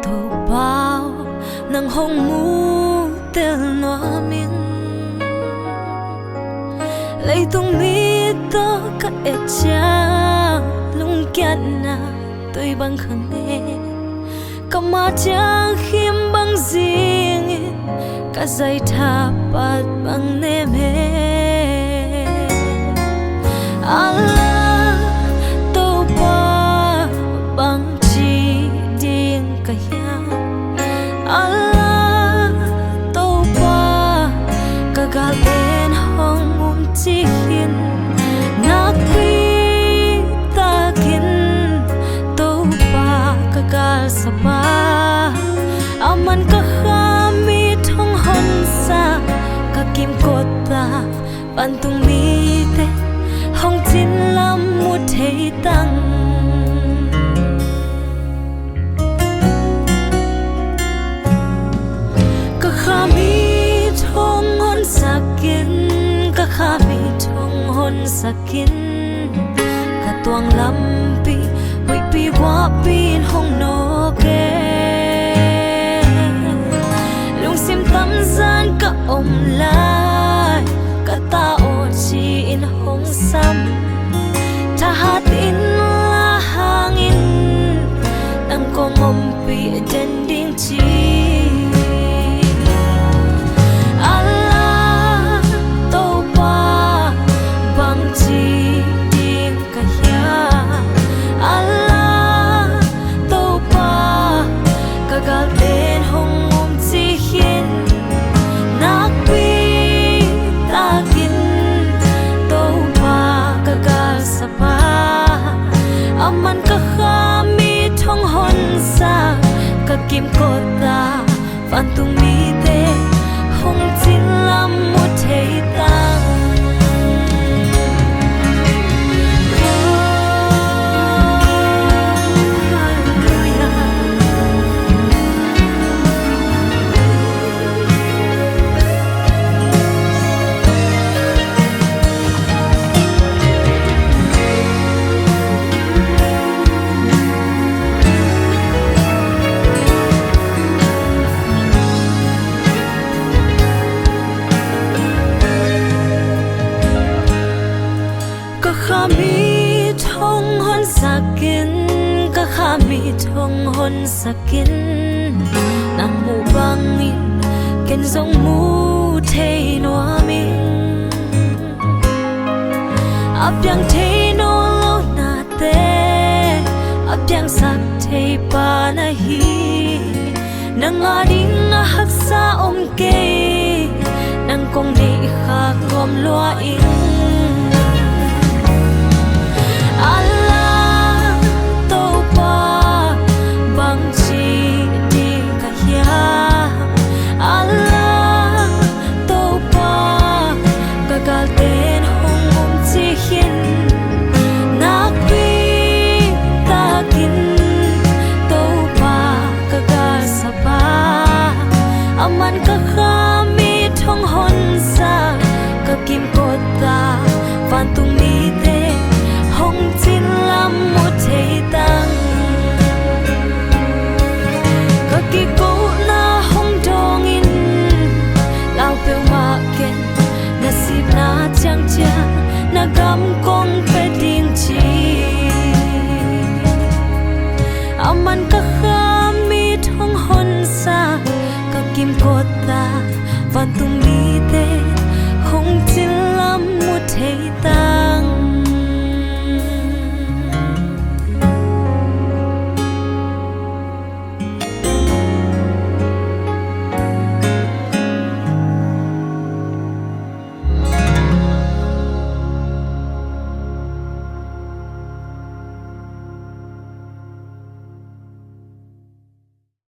tô bao nang hong mu tel noa min lấy tung mi to ka cha lung kiat na tôi bang khang nghe kama cha khim bang zing ka zai tha pat bang ne me Allah tô pa bang chi ding ka ya Allah tô pa ka gal en hong chi hin nak pi ta kin tô pa ka gal sa pa aman ka khami thong hon sa ka kim kota pan tung mi te hong chin lam mu thei tang ka khami thong hon sakin ka khami thong hon sakin ka tuang lampi hui pi wa pin hong no ke lung sim tam zan ka om lai ka ta o chi in hong sam ta hat in la hangin nang ko ngom pi den ding chi Allah tô pa bang chi ding ka ya Allah tô pa ka gal den hong ngom chi hin nak pi ta kin tô pa ka gal sa pa aman ka khami thong hon sa ka kim ko ta fan tung mi te hong chin lam mu thei tang khami thong hon sakin ka khami thong hon sakin nam mu bangin ken zong mu thei noa min apyang thei no lo na te apyang sak thei pa na hi nang ading na hak sa om ke nang kong nei kha gom loa in